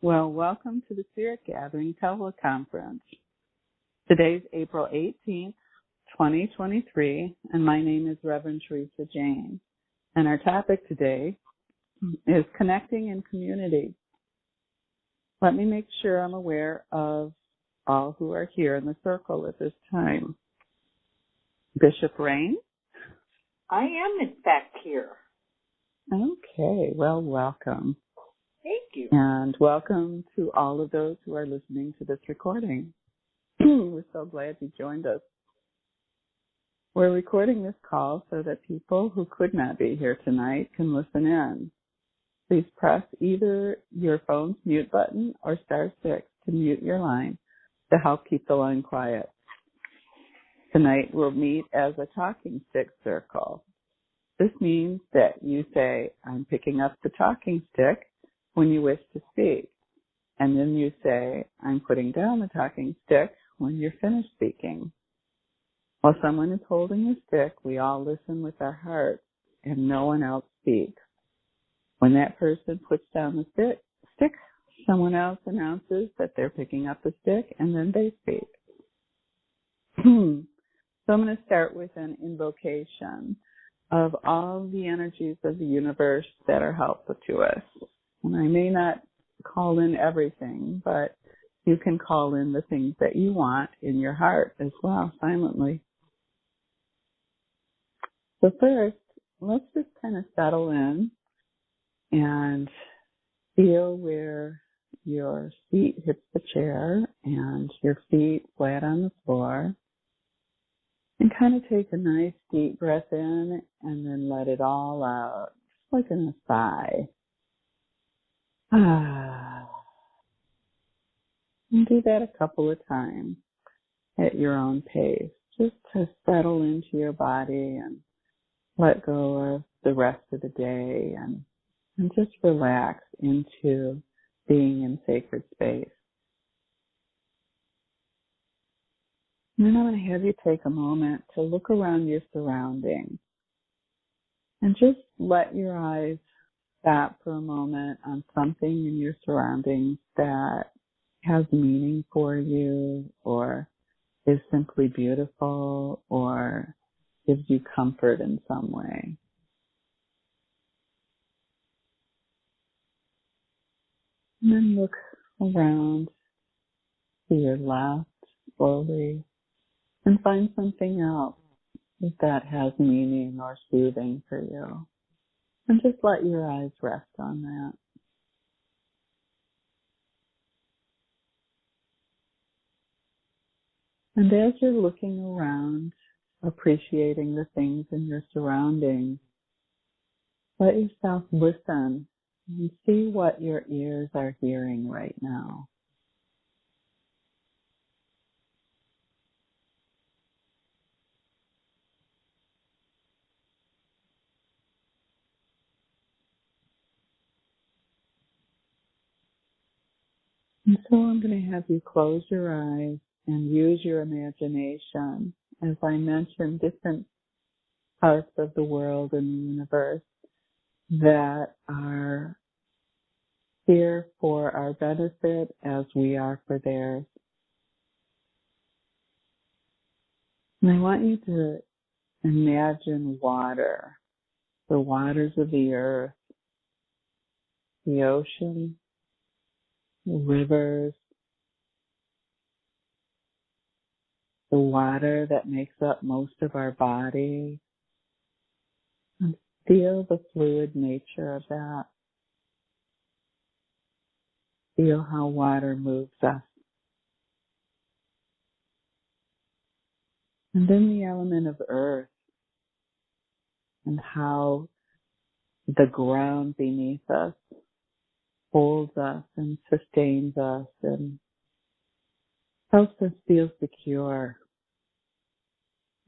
Well, welcome to the Spirit Gathering teleconference. Today's April 18th, 2023, and my name is Reverend Teresa Jane. And our topic today is connecting in community. Let me make sure I'm aware of all who are here in the circle at this time. Bishop Rain? I am, in fact, here. Okay, well, welcome. Thank you. And welcome to all of those who are listening to this recording. We're so glad you joined us. We're recording this call so that people who could not be here tonight can listen in. Please press either your phone's mute button or *6 to mute your line to help keep the line quiet. Tonight we'll meet as a talking stick circle. This means that you say, "I'm picking up the talking stick," when you wish to speak. And then you say, "I'm putting down the talking stick," when you're finished speaking. While someone is holding the stick, we all listen with our hearts and no one else speaks. When that person puts down the stick, someone else announces that they're picking up the stick and then they speak. So I'm going to start with an invocation of all the energies of the universe that are helpful to us. And I may not call in everything, but you can call in the things that you want in your heart as well, silently. So first, let's just kind of settle in and feel where your seat hits the chair and your feet flat on the floor. And kind of take a nice deep breath in and then let it all out, just like in a sigh. And do that a couple of times at your own pace, just to settle into your body and let go of the rest of the day and just relax into being in sacred space. And then I'm going to have you take a moment to look around your surroundings and just let your eyes stop for a moment on something in your surroundings that has meaning for you or is simply beautiful or gives you comfort in some way. And then look around to your left slowly and find something else that has meaning or soothing for you. And just let your eyes rest on that. And as you're looking around, appreciating the things in your surroundings, let yourself listen and see what your ears are hearing right now. And so I'm going to have you close your eyes and use your imagination. As I mentioned, different parts of the world and the universe that are here for our benefit as we are for theirs. And I want you to imagine water, the waters of the earth, the ocean, the rivers, the water that makes up most of our body, and feel the fluid nature of that. Feel how water moves us. And then the element of earth and how the ground beneath us holds us and sustains us and helps us feel secure.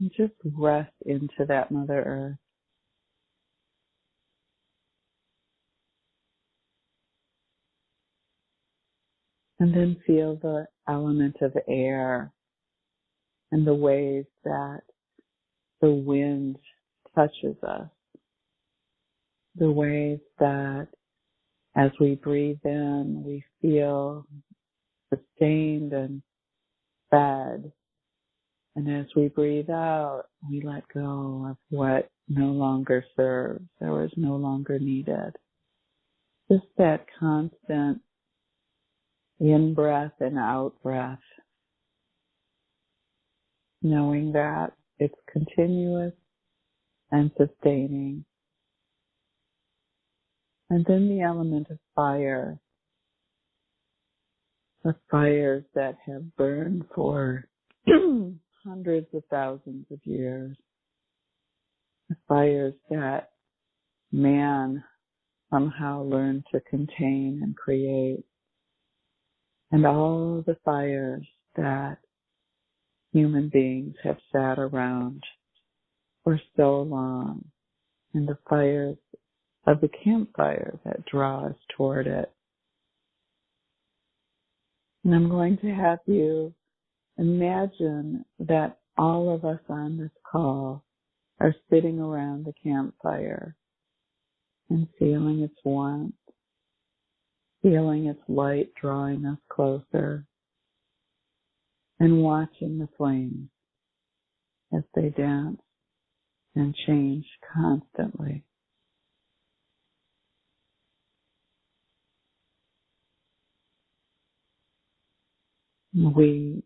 And just rest into that Mother Earth. And then feel the element of air and the ways that the wind touches us, the ways that As we breathe in, we feel sustained and fed. And as we breathe out, we let go of what no longer serves or is no longer needed. Just that constant in-breath and out-breath, knowing that it's continuous and sustaining. And then the element of fire, the fires that have burned for hundreds of thousands of years, the fires that man somehow learned to contain and create, and all the fires that human beings have sat around for so long, and the fires of the campfire that draw us toward it. And I'm going to have you imagine that all of us on this call are sitting around the campfire and feeling its warmth, feeling its light drawing us closer, and watching the flames as they dance and change constantly. We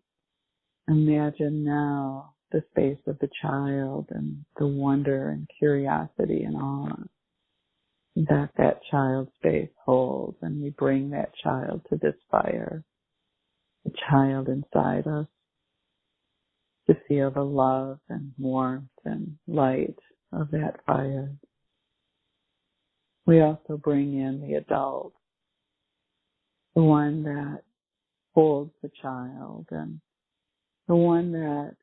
imagine now the face of the child and the wonder and curiosity and awe that child's face holds, and we bring that child to this fire, the child inside us, to feel the love and warmth and light of that fire. We also bring in the adult, the one that holds the child and the one that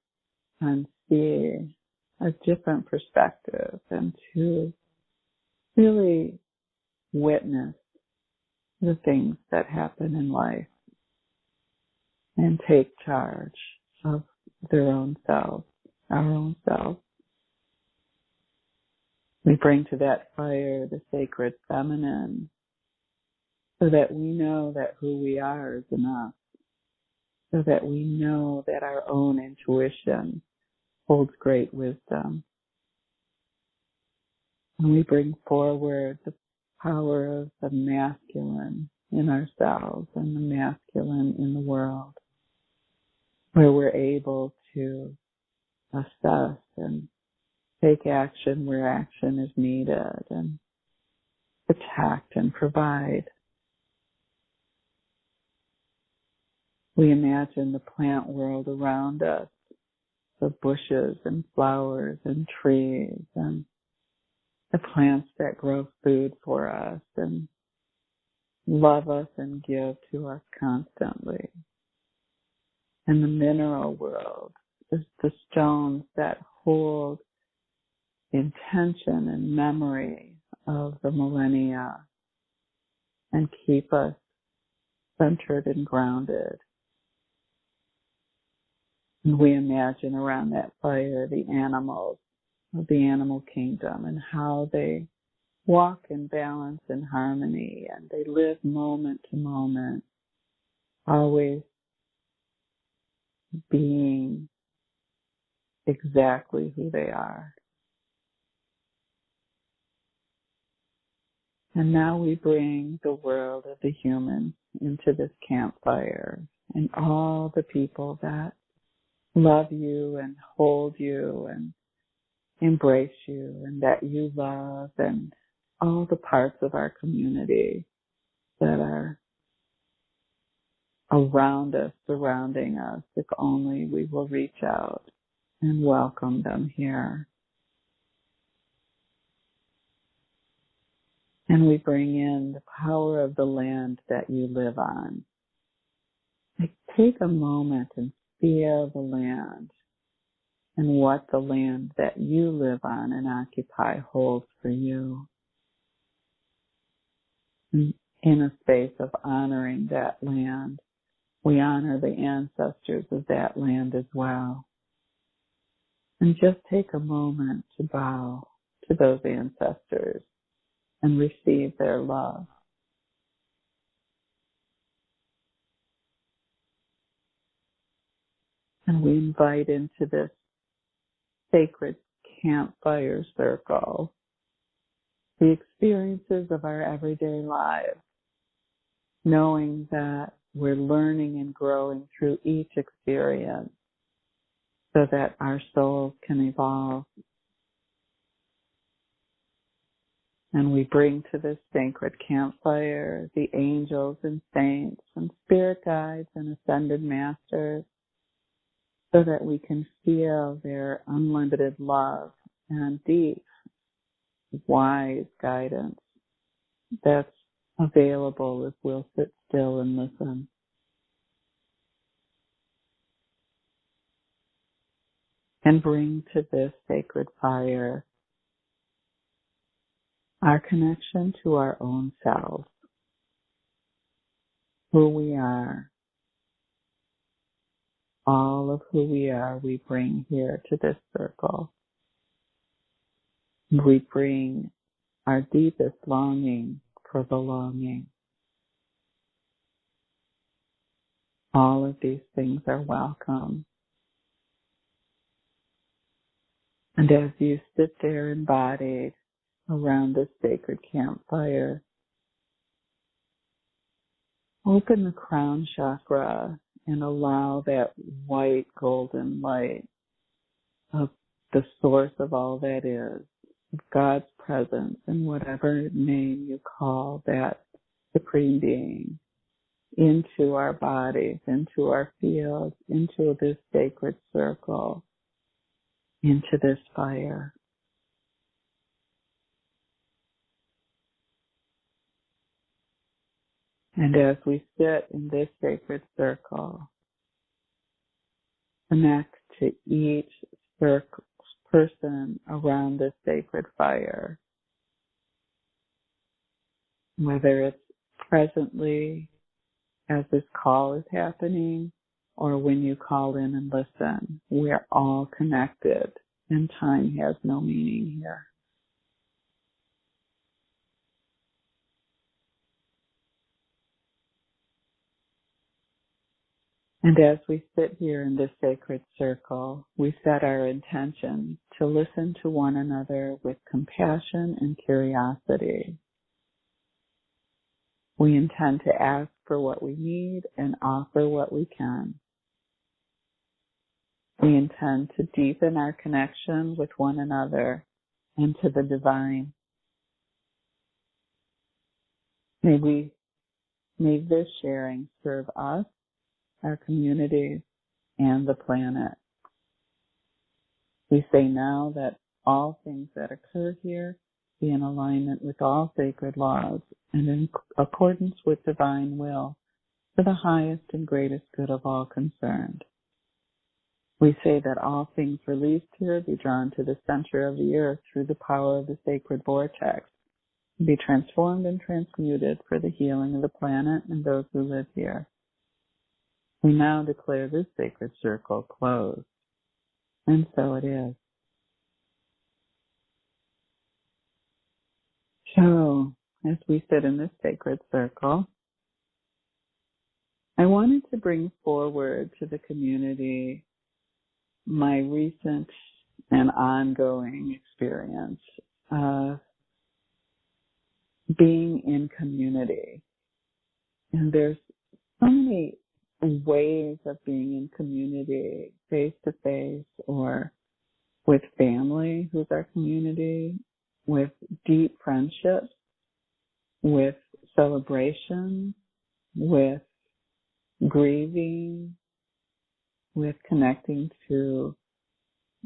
can see a different perspective and to really witness the things that happen in life and take charge of their own self, our own self. We bring to that fire the sacred feminine so that we know that who we are is enough, so that we know that our own intuition holds great wisdom. And we bring forward the power of the masculine in ourselves and the masculine in the world, where we're able to assess and take action where action is needed and protect and provide. We imagine the plant world around us, the bushes and flowers and trees and the plants that grow food for us and love us and give to us constantly. And the mineral world is the stones that hold intention and memory of the millennia and keep us centered and grounded. And we imagine around that fire the animals of the animal kingdom and how they walk in balance and harmony, and they live moment to moment, always being exactly who they are. And now we bring the world of the human into this campfire, and all the people that love you and hold you and embrace you and that you love, and all the parts of our community that are around us, surrounding us, if only we will reach out and welcome them here. And we bring in the power of the land that you live on. Like, take a moment and feel the land and what the land that you live on and occupy holds for you. In a space of honoring that land, we honor the ancestors of that land as well. And just take a moment to bow to those ancestors and receive their love. And we invite into this sacred campfire circle the experiences of our everyday lives, knowing that we're learning and growing through each experience so that our souls can evolve. And we bring to this sacred campfire the angels and saints and spirit guides and ascended masters so that we can feel their unlimited love and deep, wise guidance that's available if we'll sit still and listen. And bring to this sacred fire our connection to our own selves, who we are, all of who we are, we bring here to this circle. We bring our deepest longing for belonging. All of these things are welcome. And as you sit there embodied around this sacred campfire, open the crown chakra and allow that white golden light of the source of all that is, of God's presence in whatever name you call that supreme being, into our bodies, into our fields, into this sacred circle, into this fire. And as we sit in this sacred circle, connect to each person around this sacred fire, whether it's presently as this call is happening or when you call in and listen. We are all connected and time has no meaning here. And as we sit here in this sacred circle, we set our intention to listen to one another with compassion and curiosity. We intend to ask for what we need and offer what we can. We intend to deepen our connection with one another and to the divine. May this sharing serve us, our communities, and the planet. We say now that all things that occur here be in alignment with all sacred laws and in accordance with divine will for the highest and greatest good of all concerned. We say that all things released here be drawn to the center of the earth through the power of the sacred vortex, and be transformed and transmuted for the healing of the planet and those who live here. We now declare this sacred circle closed, and so it is. So, as we sit in this sacred circle, I wanted to bring forward to the community my recent and ongoing experience of being in community. And there's so many ways of being in community, face to face or with family who's our community, with deep friendships, with celebration, with grieving, with connecting to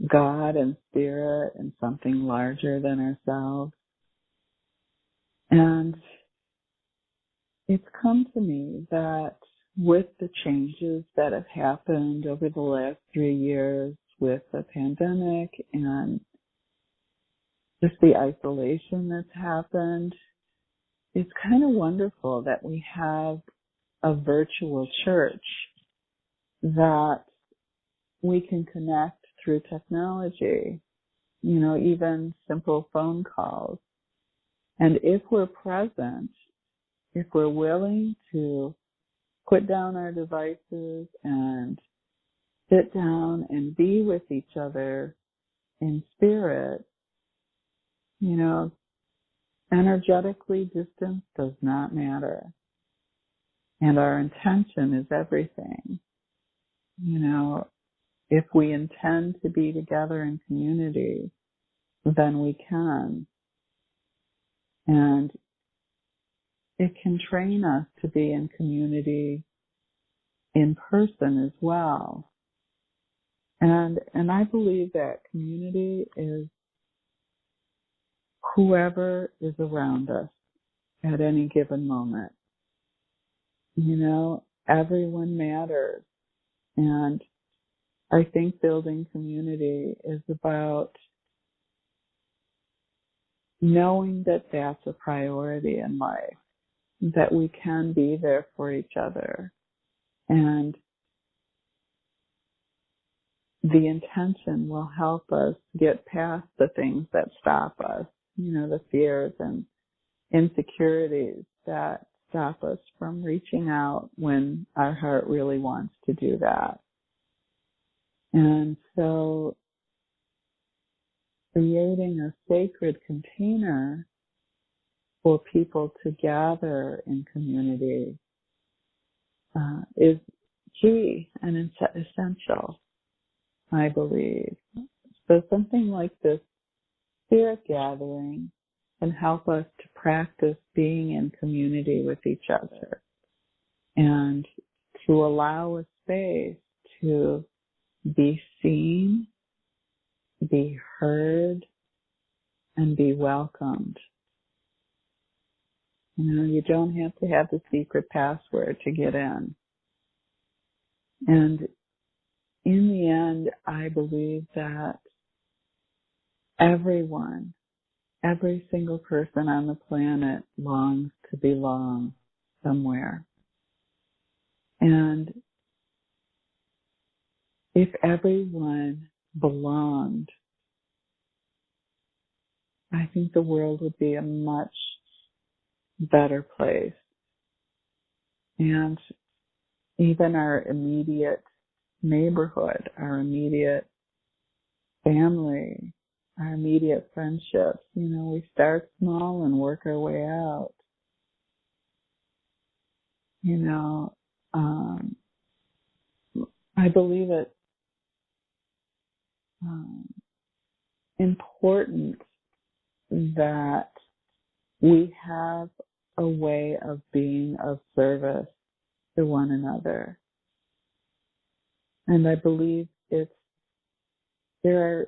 God and spirit and something larger than ourselves. And it's come to me that with the changes that have happened over the last 3 years with the pandemic and just the isolation that's happened, it's kind of wonderful that we have a virtual church that we can connect through technology, even simple phone calls. And if we're present, if we're willing to put down our devices and sit down and be with each other in spirit, energetically distance does not matter. And our intention is everything. If we intend to be together in community, then we can. And it can train us to be in community in person as well. And I believe that community is whoever is around us at any given moment. Everyone matters. And I think building community is about knowing that that's a priority in life, that we can be there for each other. And the intention will help us get past the things that stop us, the fears and insecurities that stop us from reaching out when our heart really wants to do that. And so creating a sacred container for people to gather in community is key and essential, I believe. So something like this spirit gathering can help us to practice being in community with each other and to allow a space to be seen, be heard, and be welcomed. You don't have to have the secret password to get in. And in the end, I believe that everyone, every single person on the planet longs to belong somewhere. And if everyone belonged, I think the world would be a much better place. And even our immediate neighborhood, our immediate family, our immediate friendships, we start small and work our way out. I believe it's important that we have a way of being of service to one another. And I believe there are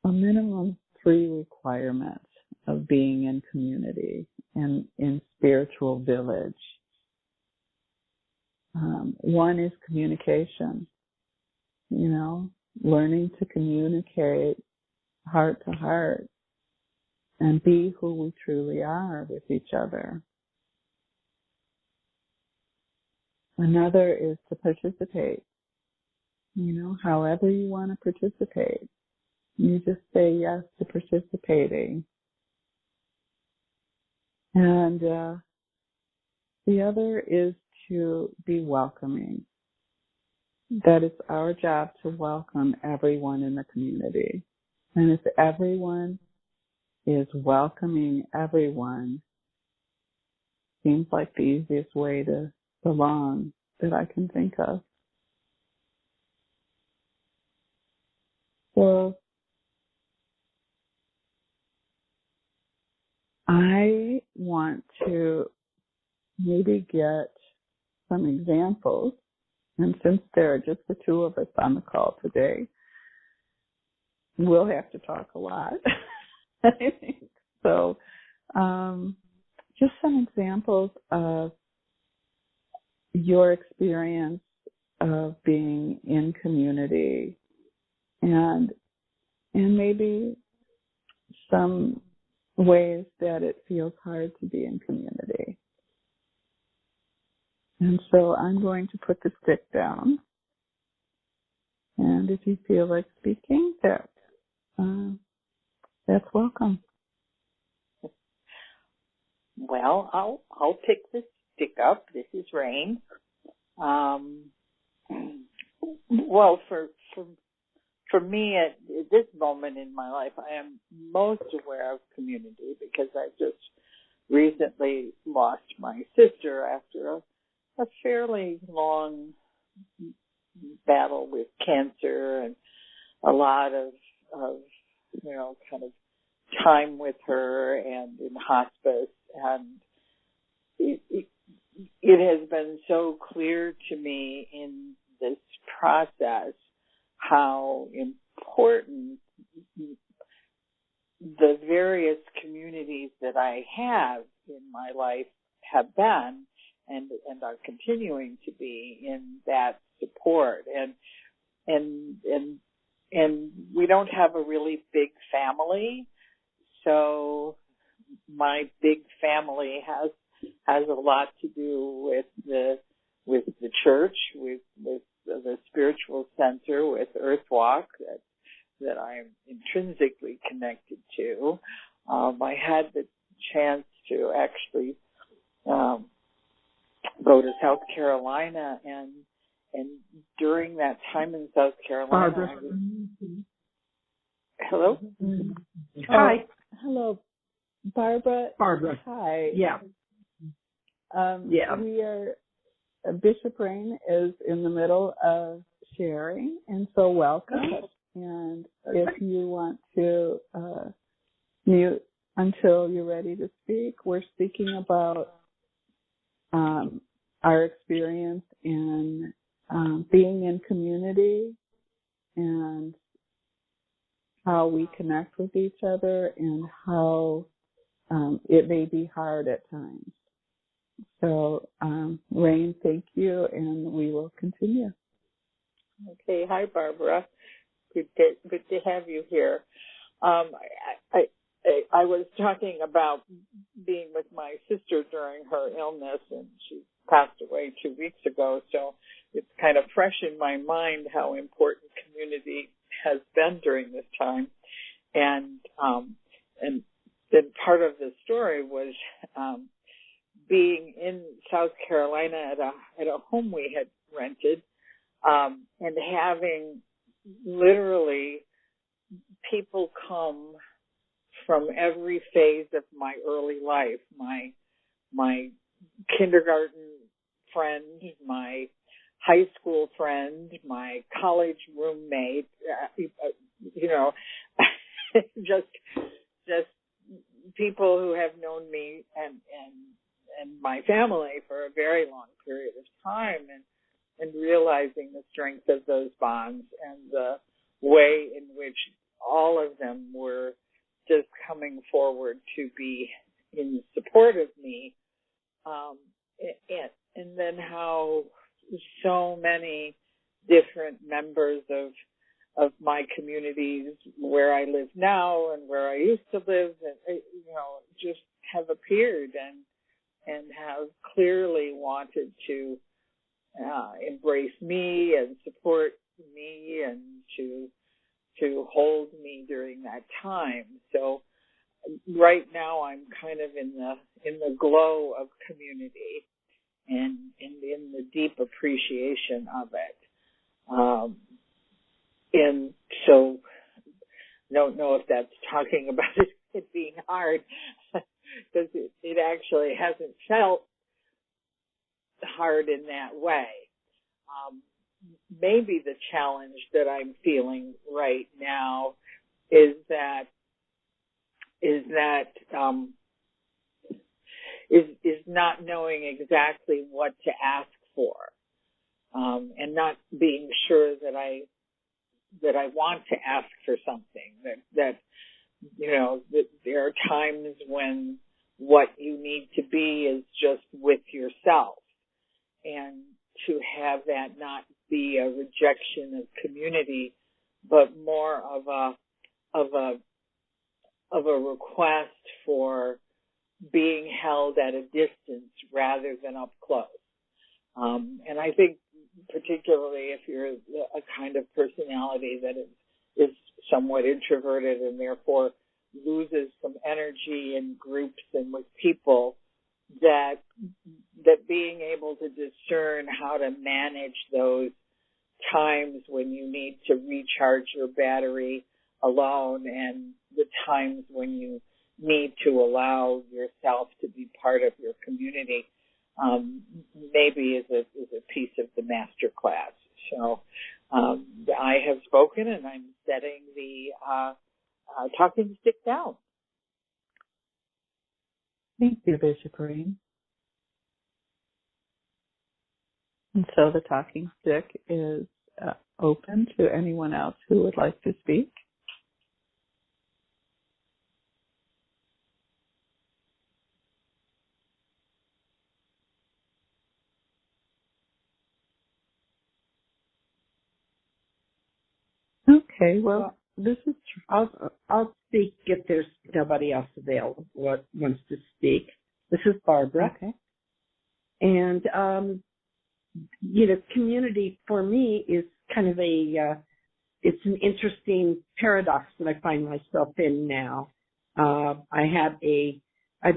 a minimum 3 requirements of being in community and in spiritual village. One is communication, learning to communicate heart to heart and be who we truly are with each other. Another is to participate, however you want to participate. You just say yes to participating. And the other is to be welcoming. That it's our job to welcome everyone in the community. And if everyone is welcoming everyone, seems like the easiest way to belong that I can think of. So I want to maybe get some examples, and since there are just the 2 of us on the call today, we'll have to talk a lot, I think. So just some examples of your experience of being in community and maybe some ways that it feels hard to be in community. And so I'm going to put the stick down. And if you feel like speaking, that's welcome. Well, I'll pick the stick up. This is Rain. Well, for me at this moment in my life, I am most aware of community because I just recently lost my sister after a fairly long battle with cancer and a lot of kind of time with her and in hospice, and it has been so clear to me in this process how important the various communities that I have in my life have been and are continuing to be in that support. And we don't have a really big family, so my big family has a lot to do with the church, with the spiritual center, with Earthwalk that I'm intrinsically connected to. I had the chance to actually go to South Carolina, and during that time in South Carolina, Barbara. Hello? Hi. Hello, Barbara. Barbara. Hi. Yeah. We are, Bishop Rain is in the middle of sharing, and so welcome. And if you want to mute until you're ready to speak, we're speaking about our experience in being in community and how we connect with each other and how it may be hard at times. So, Rain, thank you, and we will continue. Okay. Hi, Barbara. Good to have you here. I was talking about being with my sister during her illness, and she passed away 2 weeks ago, so it's kind of fresh in my mind how important community has been during this time. And then part of the story was being in South Carolina at a home we had rented, and having literally people come from every phase of my early life. My kindergarten friend, my high school friend, my college roommate, just people who have known me and my family for a very long period of time, and realizing the strength of those bonds and the way in which all of them were just coming forward to be in support of me, and then how so many different members of my communities where I live now and where I used to live, and just have appeared and have clearly wanted to embrace me and support me and to hold me during that time. So right now I'm kind of in the glow of community and in the deep appreciation of it. And so don't know if that's talking about it being hard, because it actually hasn't felt hard in that way. Maybe the challenge that I'm feeling right now is not knowing exactly what to ask for, and not being sure that I want to ask for something. That there are times when what you need to be is just with yourself, and to have that not be a rejection of community, but more of a request for being held at a distance rather than up close. And I think particularly if you're a kind of personality that is somewhat introverted and therefore loses some energy in groups and with people, that being able to discern how to manage those times when you need to recharge your battery alone and the times when you need to allow yourself to be part of your community, maybe is a piece of the master class. So I have spoken, and I'm setting the talking stick down. Thank you, Bishop Reed. And so the talking stick is open to anyone else who would like to speak. Okay, well, this is I'll speak if there's nobody else available what wants to speak. This is Barbara. okay. And community for me is kind of it's an interesting paradox that I find myself in now. I've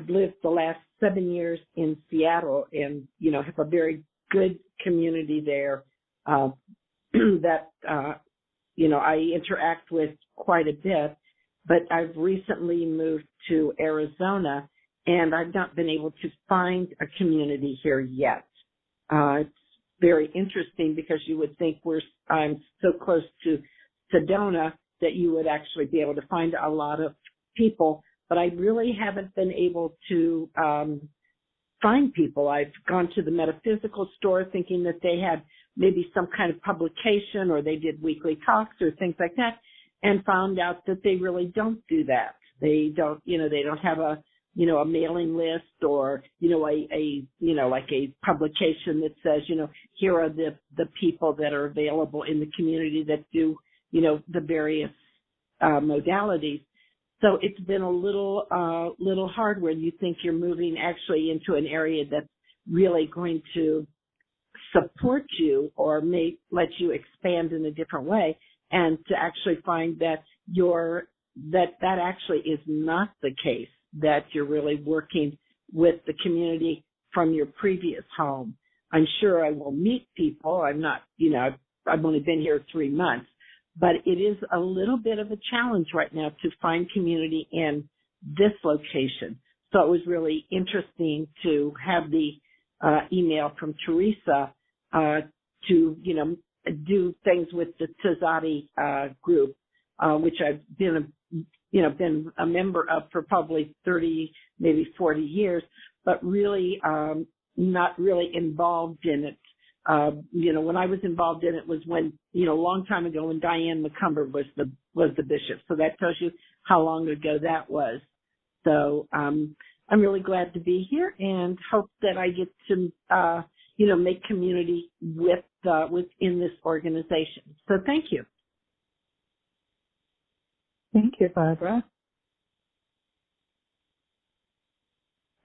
lived the last 7 years in Seattle and, have a very good community there, that, I interact with quite a bit, but I've recently moved to Arizona and I've not been able to find a community here yet. It's very interesting because you would think I'm so close to Sedona that you would actually be able to find a lot of people, but I really haven't been able to find people. I've gone to the metaphysical store thinking that they had maybe some kind of publication or they did weekly talks or things like that, and found out that they really don't do that. They don't, they don't have a mailing list or, like a publication that says, here are the people that are available in the community that do, the various modalities. So it's been a little hard when you think you're moving actually into an area that's really going to support you or may let you expand in a different way, and to actually find that that actually is not the case, that you're really working with the community from your previous home. I'm sure I will meet people. I'm not, I've only been here 3 months, but it is a little bit of a challenge right now to find community in this location. So it was really interesting to have the email from Teresa to, do things with the Tzaddi group, which I've been a member of for probably 30, maybe 40 years, but really not really involved in it. When I was involved in it was when, a long time ago when Diane McCumber was the bishop. So that tells you how long ago that was. So I'm really glad to be here and hope that I get to, make community within this organization. So thank you. Thank you, Barbara.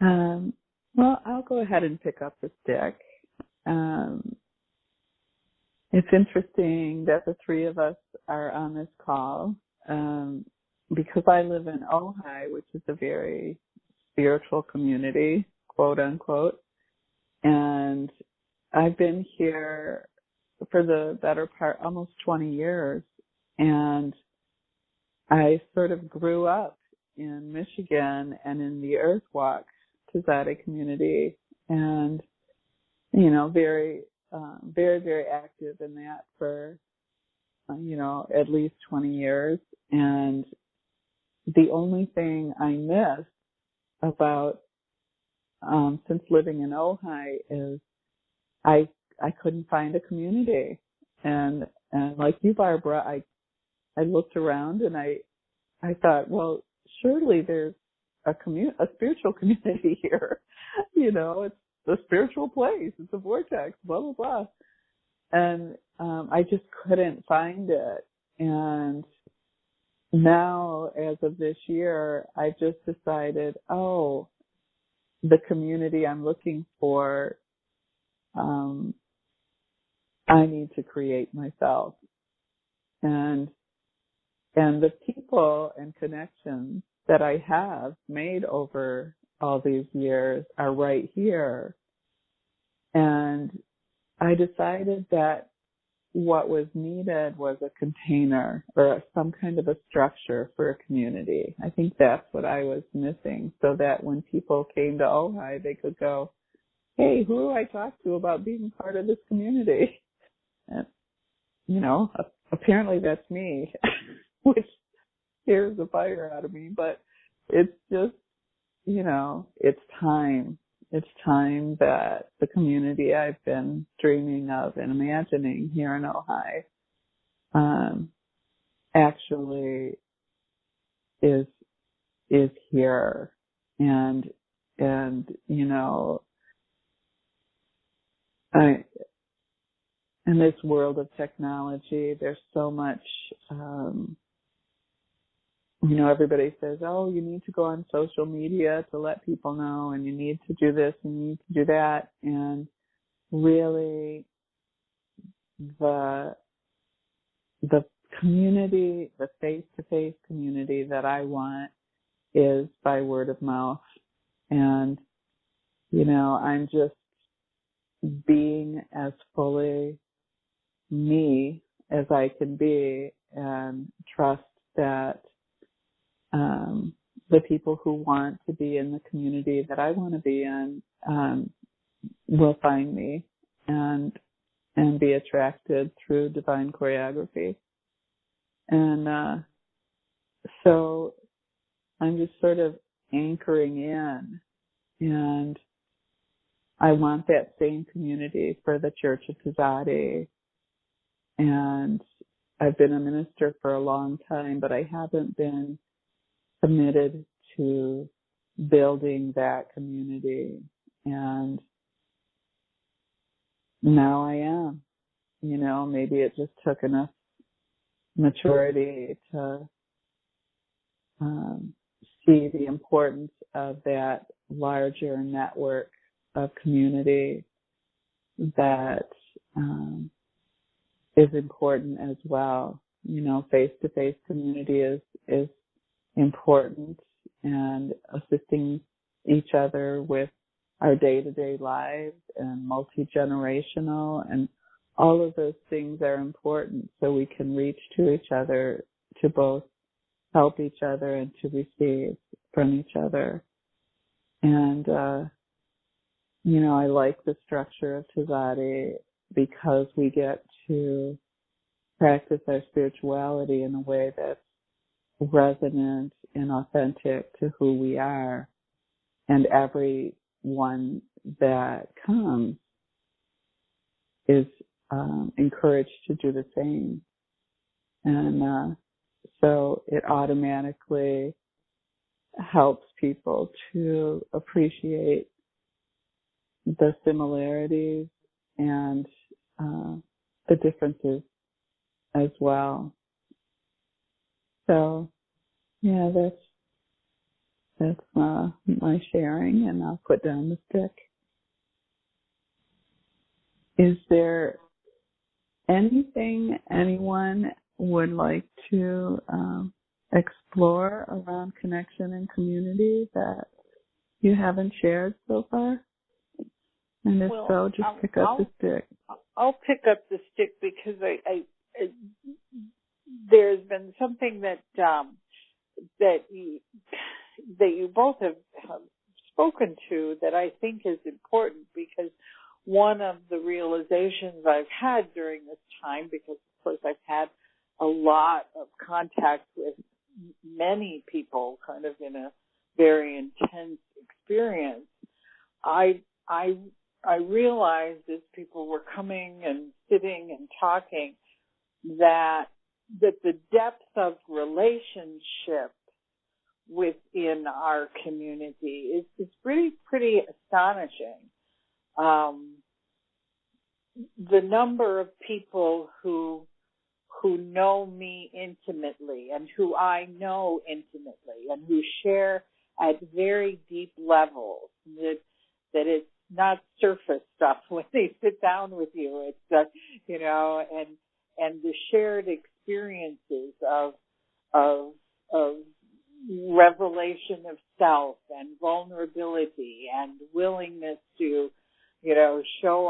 Well, I'll go ahead and pick up the stick. It's interesting that the three of us are on this call because I live in Ojai, which is a very spiritual community, quote unquote, and I've been here for the better part, almost 20 years, and I sort of grew up in Michigan and in the Earthwalk Tzaddi community, and very, very active in that for at least 20 years. And the only thing I miss about since living in Ojai is I couldn't find a community, and like you, Barbara, I looked around and I thought, well, surely there's a spiritual community here. It's a spiritual place. It's a vortex, blah, blah, blah. And I just couldn't find it. And now, as of this year, I just decided, the community I'm looking for, I need to create myself. And the people and connections that I have made over all these years are right here. And I decided that what was needed was a container or some kind of a structure for a community. I think that's what I was missing, so that when people came to Ojai, they could go, hey, who do I talk to about being part of this community? And, apparently that's me, which scares the fire out of me, but it's just, it's time. It's time that the community I've been dreaming of and imagining here in Ojai actually is here. And in this world of technology, there's so much, everybody says, oh, you need to go on social media to let people know, and you need to do this and you need to do that. And really, the community, the face-to-face community that I want is by word of mouth. And, I'm just being as fully me as I can be, and trust that the people who want to be in the community that I want to be in will find me and be attracted through divine choreography. And so I'm just sort of anchoring in, and I want that same community for the Church of Tzaddi. And I've been a minister for a long time, but I haven't been committed to building that community. And now I am. Maybe it just took enough maturity to see the importance of that larger network of community that is important as well. Face-to-face community is important, and assisting each other with our day-to-day lives and multi-generational, and all of those things are important, so we can reach to each other to both help each other and to receive from each other. And I like the structure of Tzaddi because we get to practice our spirituality in a way that's resonant and authentic to who we are. And everyone that comes is encouraged to do the same. And so it automatically helps people to appreciate the similarities and the differences as well. So, yeah, that's my sharing, and I'll put down the stick. Is there anything anyone would like to explore around connection and community that you haven't shared so far? And if so, just pick up the stick. I'll pick up the stick because I there's been something that you both have spoken to that I think is important, because one of the realizations I've had during this time, because of course I've had a lot of contact with many people kind of in a very intense experience, I realized as people were coming and sitting and talking that the depth of relationship within our community is pretty astonishing. The number of people who know me intimately and who I know intimately and who share at very deep levels, that it's not surface stuff when they sit down with you. It's and the shared experiences of revelation of self and vulnerability and willingness to, show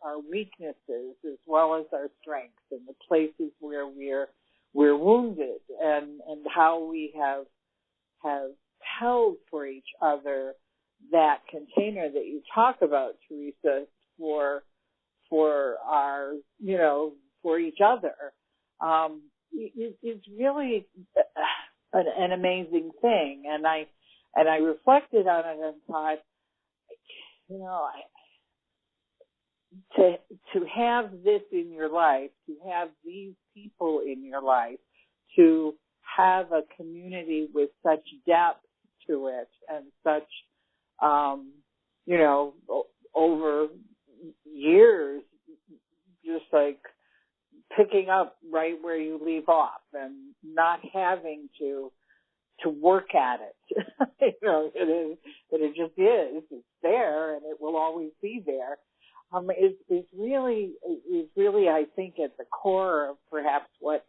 our weaknesses as well as our strengths, and the places where we're wounded, and how we have held for each other that container that you talk about, Teresa, for our, for each other. It's really an amazing thing. And I reflected on it and thought, to have this in your life, to have these people in your life, to have a community with such depth to it and such, over years, just like picking up right where you leave off and not having to work at it. It just is. It's there and it will always be there. It's really, I think, at the core of perhaps what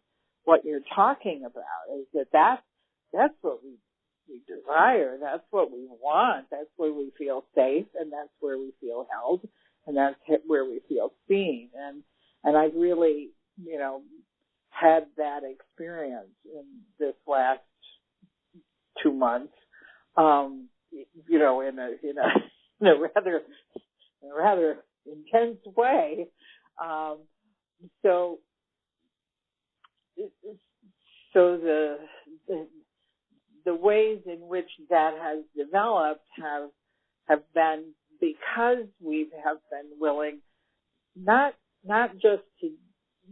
you're talking about, is that's what we desire. That's what we want. That's where we feel safe, and that's where we feel held, and that's where we feel seen. And I've really, had that experience in this last 2 months, in a rather intense way. So the ways in which that has developed have been because we have been willing not just to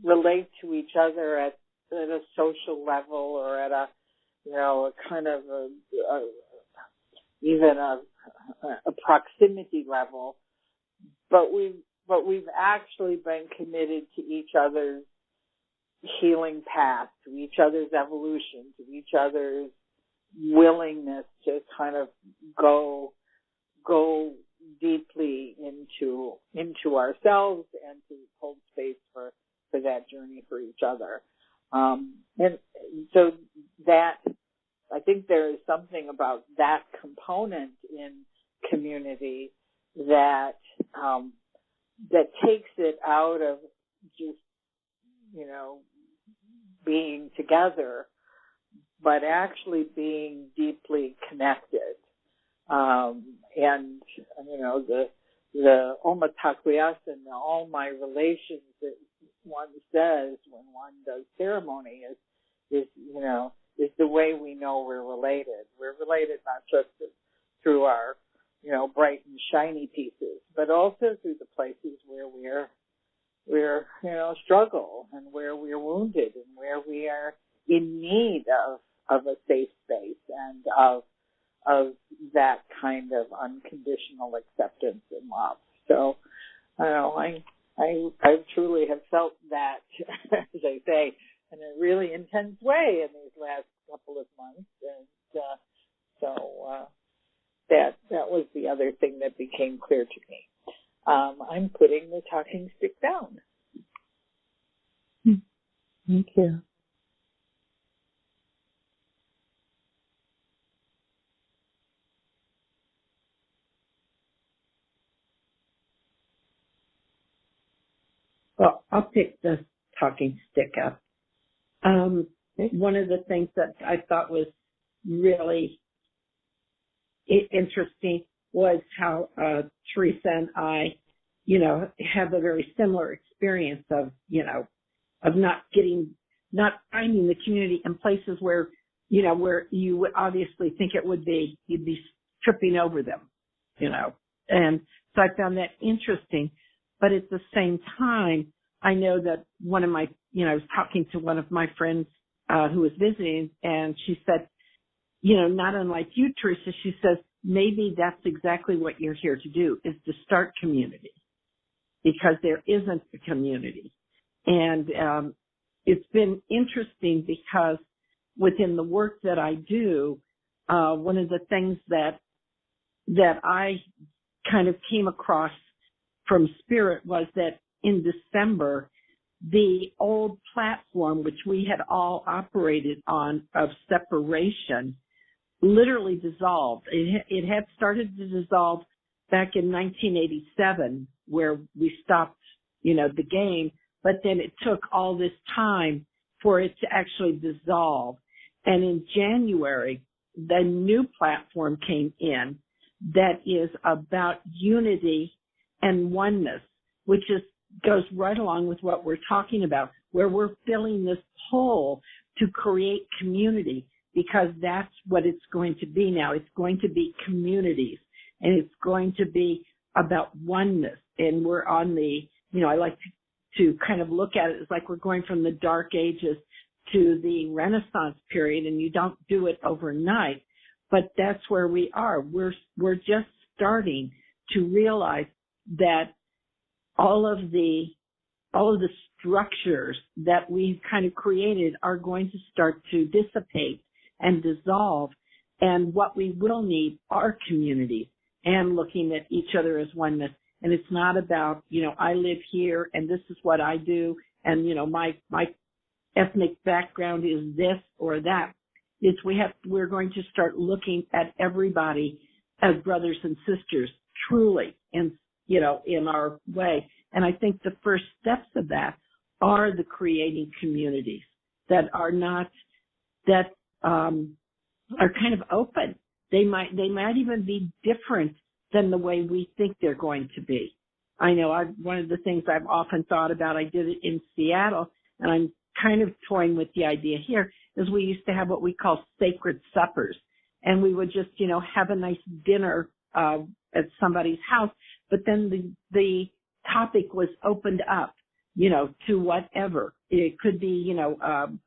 relate to each other at a social level or at a kind of even a proximity level, but we've actually been committed to each other's healing path, to each other's evolution, to each other's willingness to kind of go deeply into ourselves and to hold space for that journey for each other. And so that, I think there is something about that component in community that takes it out of just, being together, but actually being deeply connected. And the Oma Takwiyas and all my relations that one says when one does ceremony is the way we know we're related. We're related not just through our, bright and shiny pieces, but also through the places where we're struggle and where we're wounded and where we are in need of a safe space and of that kind of unconditional acceptance and love. So, I truly have felt that, as I say, in a really intense way in these last couple of months. And so that was the other thing that became clear to me. I'm putting the talking stick down. Thank you. Well, I'll pick the talking stick up. One of the things that I thought was really interesting was how Teresa and I, have a very similar experience of not finding the community in places where you would obviously think it would be, you'd be tripping over them, and so I found that interesting. But at the same time, I know that one of my, I was talking to one of my friends who was visiting, and she said, not unlike you, Teresa, she says, maybe that's exactly what you're here to do, is to start community, because there isn't a community. And it's been interesting because within the work that I do, one of the things that I kind of came across from Spirit was that in December, the old platform, which we had all operated on, of separation, literally dissolved. It had started to dissolve back in 1987, where we stopped the game, but then it took all this time for it to actually dissolve. And in January, the new platform came in that is about unity and oneness, which goes right along with what we're talking about, where we're filling this hole to create community, because that's what it's going to be now. It's going to be communities, and it's going to be about oneness. And we're on the, I like to kind of look at it as like we're going from the Dark Ages to the Renaissance period, and you don't do it overnight, but that's where we are. We're just starting to realize that all of the structures that we've kind of created are going to start to dissipate and dissolve, and what we will need are communities and looking at each other as oneness. And it's not about, I live here and this is what I do, and my ethnic background is this or that. We're going to start looking at everybody as brothers and sisters, truly, and in our way. And I think the first steps of that are the creating communities that are not, that are kind of open. They might even be different than the way we think they're going to be. I know one of the things I've often thought about, I did it in Seattle, and I'm kind of toying with the idea here, is we used to have what we call sacred suppers. And we would just, have a nice dinner at somebody's house, but then the topic was opened up, to whatever. It could be,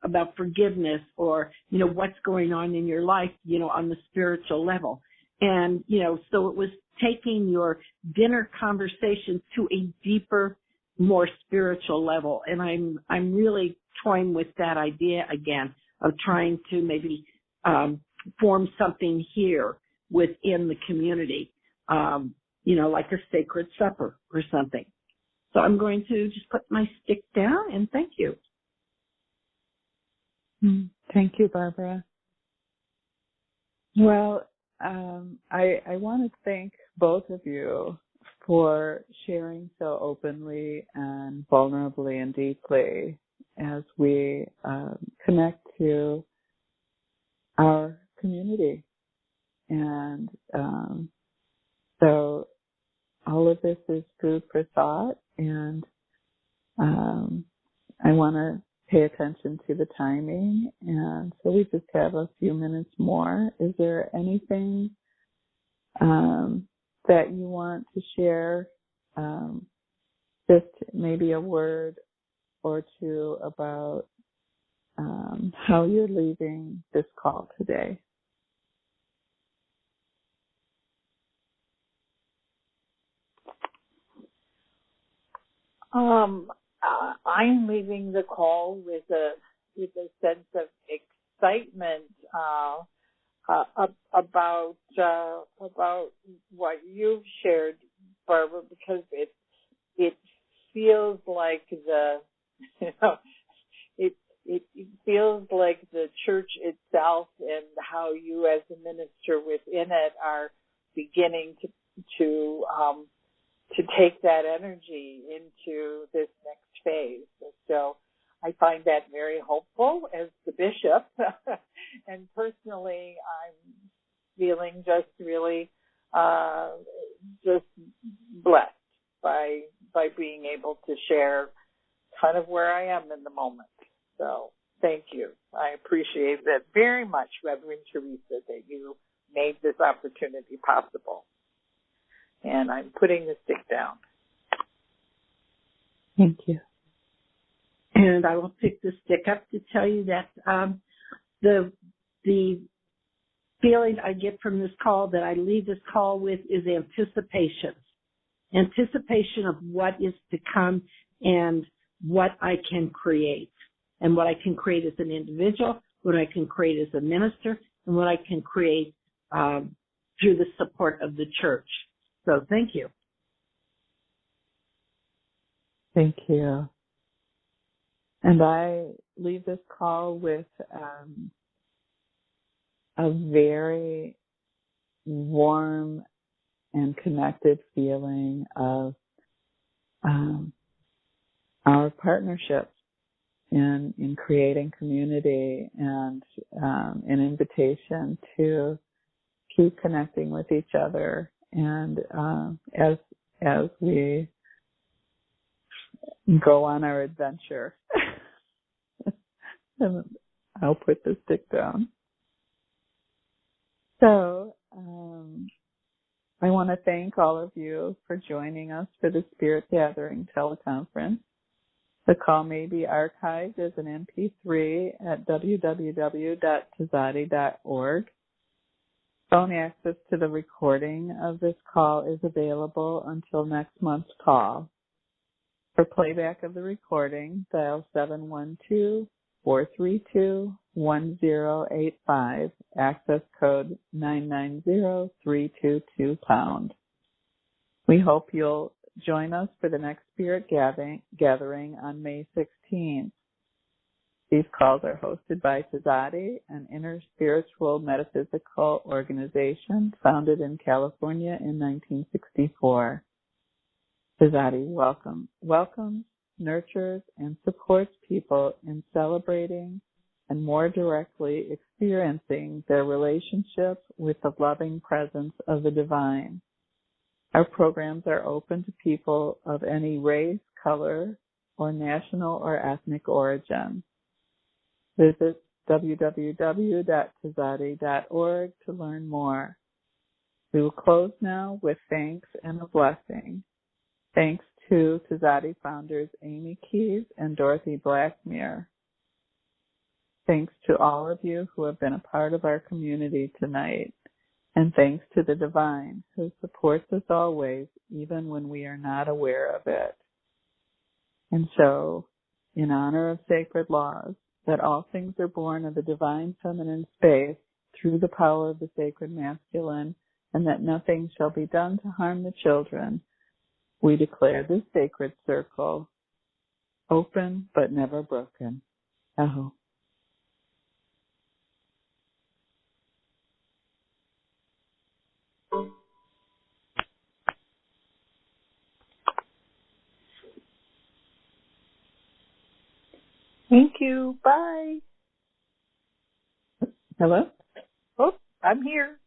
about forgiveness or, what's going on in your life, on the spiritual level. And, so it was taking your dinner conversation to a deeper, more spiritual level. And I'm really toying with that idea again of trying to maybe form something here within the community, like a sacred supper or something. So I'm going to just put my stick down and thank you. Thank you, Barbara. Well, I want to thank both of you for sharing so openly and vulnerably and deeply as we connect to our community. And so all of this is food for thought, and I want to pay attention to the timing, and so we just have a few minutes more. Is there anything that you want to share, just maybe a word or two about how you're leaving this call today? I'm leaving the call with a sense of excitement about what you've shared, Barbara, because it feels like it feels like the church itself and how you as a minister within it are beginning to take that energy into this next phase. So I find that very hopeful as the bishop. And personally, I'm feeling just really just blessed by being able to share kind of where I am in the moment. So thank you. I appreciate that very much, Reverend Teresa, that you made this opportunity possible. And I'm putting the stick down. Thank you. And I will pick the stick up to tell you that the feeling I get from this call, that I leave this call with, is anticipation. Anticipation of what is to come and what I can create. And what I can create as an individual, what I can create as a minister, and what I can create through the support of the church. So thank you. Thank you. And I leave this call with a very warm and connected feeling of partnerships in creating community and an invitation to keep connecting with each other. And as we go on our adventure, and I'll put the stick down. So I want to thank all of you for joining us for the Spirit Gathering teleconference. The call may be archived as an MP3 at www.tzaddi.org. Phone access to the recording of this call is available until next month's call. For playback of the recording, dial 712-432-1085, access code 990-322#. We hope you'll join us for the next Spirit Gathering on May 16th. These calls are hosted by Tzaddi, an inner-spiritual metaphysical organization founded in California in 1964. Tzaddi welcomes, nurtures, and supports people in celebrating and more directly experiencing their relationship with the loving presence of the divine. Our programs are open to people of any race, color, or national or ethnic origin. Visit www.tzaddi.org to learn more. We will close now with thanks and a blessing. Thanks to Tzaddi founders Amy Keyes and Dorothy Blackmere. Thanks to all of you who have been a part of our community tonight. And thanks to the divine who supports us always, even when we are not aware of it. And so, in honor of sacred laws, that all things are born of the divine feminine space through the power of the sacred masculine, and that nothing shall be done to harm the children, we declare this sacred circle open but never broken. Aho. Thank you. Bye. Hello? Oh, I'm here.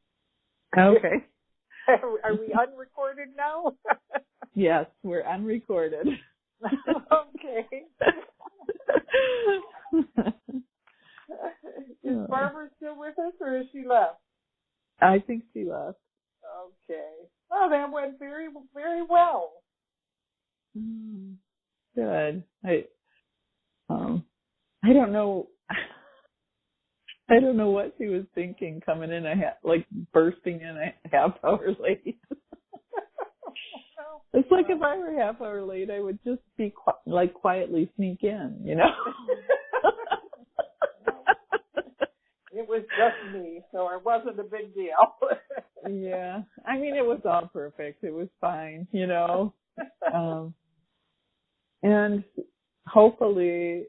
Okay. Are we unrecorded now? Yes, we're unrecorded. Okay. Is Barbara still with us, or has she left? I think she left. Okay. Oh, that went very, very well. Good. I don't know. I don't know what she was thinking coming in bursting in a half hour late. It's like if I were a half hour late, I would just be quietly sneak in, you know. It was just me, so it wasn't a big deal. Yeah. I mean, it was all perfect. It was fine, you know. And hopefully,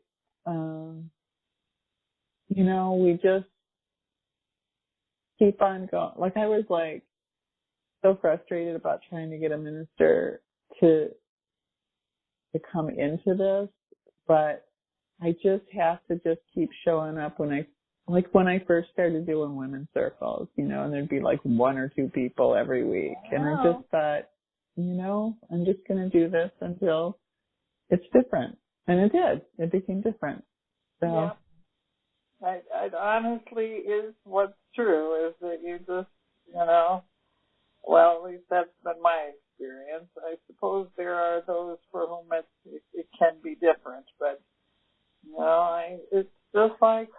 you know, we just keep on going. Like, I was so frustrated about trying to get a minister to come into this, but I just have to just keep showing up when I first started doing women's circles, you know, and there'd be one or two people every week. And I just thought, you know, I'm just going to do this until it's different. And it did. It became different. So. Yeah. It honestly is what's true, is that you just, you know, well, at least that's been my experience. I suppose there are those for whom it can be different, but, you know, it's just like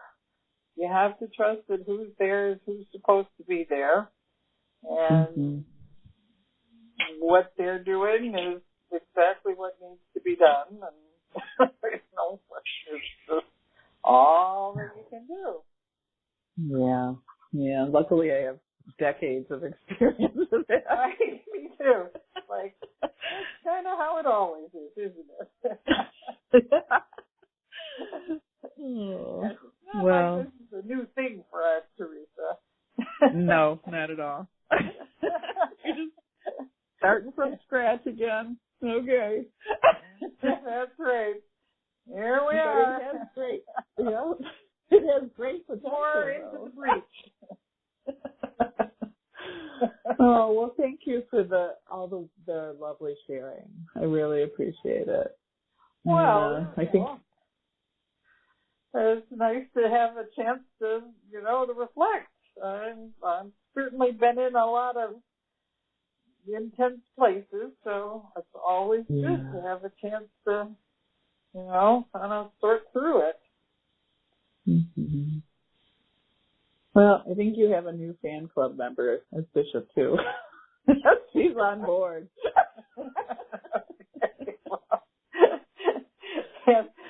you have to trust that who's there is who's supposed to be there, and what they're doing is exactly what needs to be done, and, you know, it's just all that you can do. Yeah. Yeah. Luckily, I have decades of experience with it. Right, me too. That's kind of how it always is, isn't it? Well, this is a new thing for us, Teresa. No, not at all. You're just starting from scratch again. Okay. That's right. Here we But are. it has great, it has great potential. More into the breach. Oh, well, thank you for all the lovely sharing. I really appreciate it. Well, I think it's nice to have a chance to, to reflect. I've certainly been in a lot of intense places, so it's always good to have a chance to, kind of sort through it. Mm-hmm. Well, I think you have a new fan club member as Bishop, too. She's on board. Okay, well,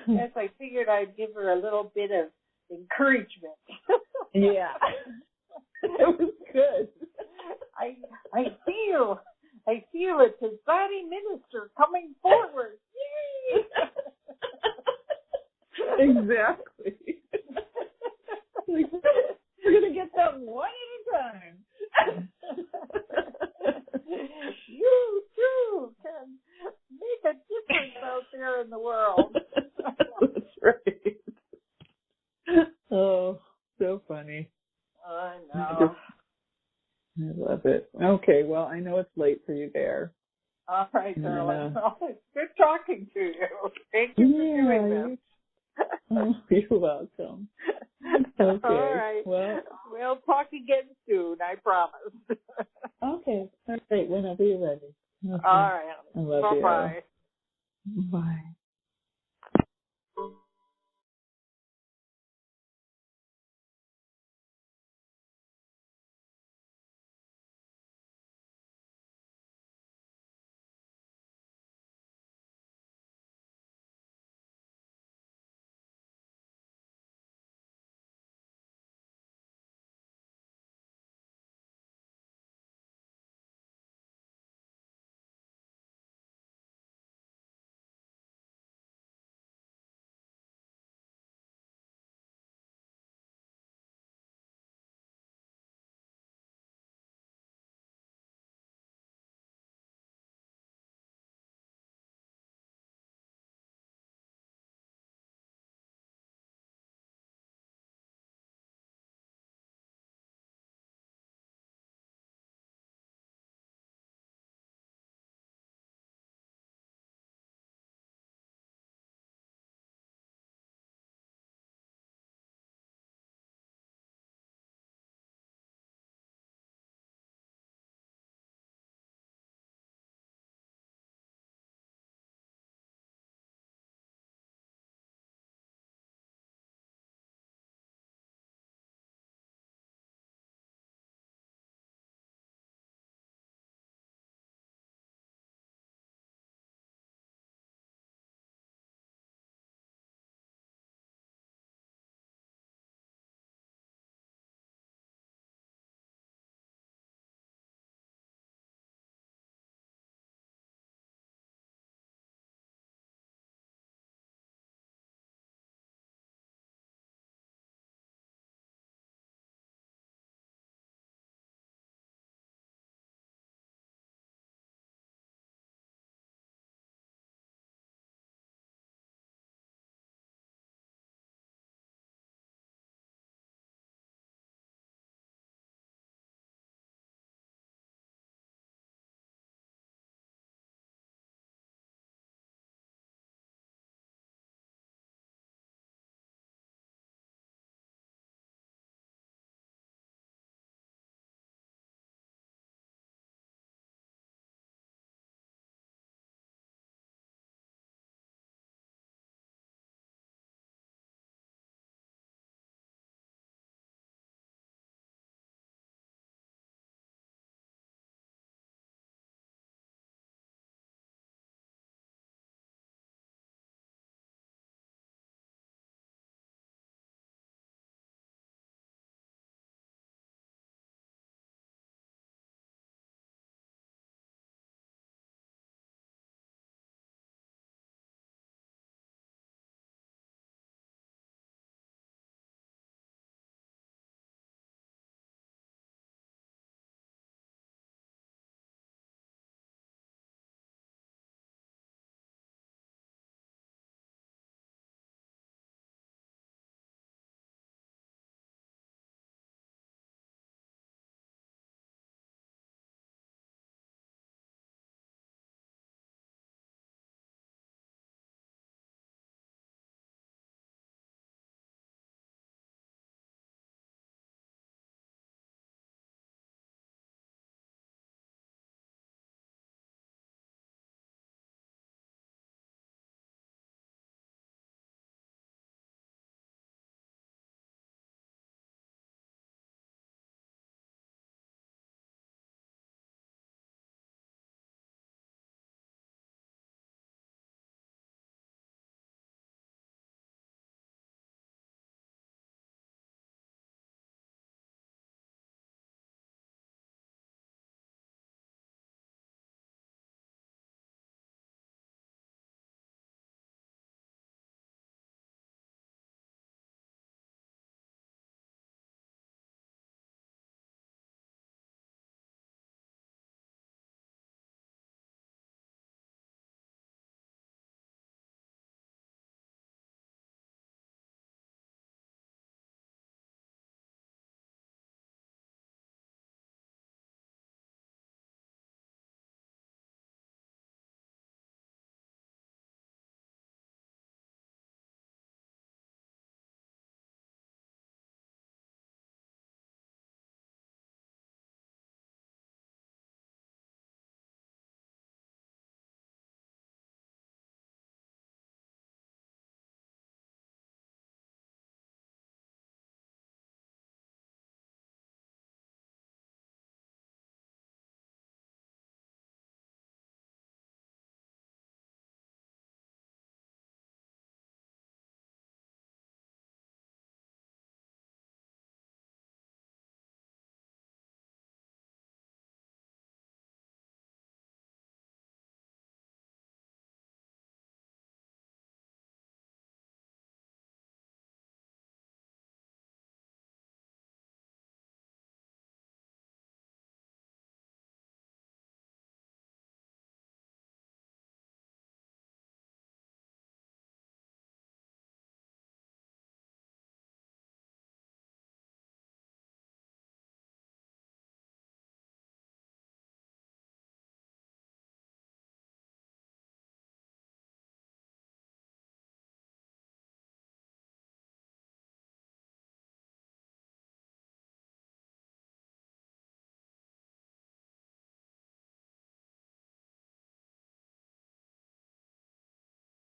yes, I figured I'd give her a little bit of encouragement. Yeah. It was good. I feel a Tzaddi minister coming forward. Yay! Exactly. We're going to get them one at a time. You too can make a difference out there in the world. That's right. Oh, so funny. I know. I love it. Okay, well, I know it's late for you there. All right, darling. Well, it's good talking to you. Thank you for doing this. Oh, you're welcome. Okay. All right. Well, we'll talk again soon, I promise. Okay. All right. Whenever you're ready. Okay. All right. I love Bye-bye. you. Bye.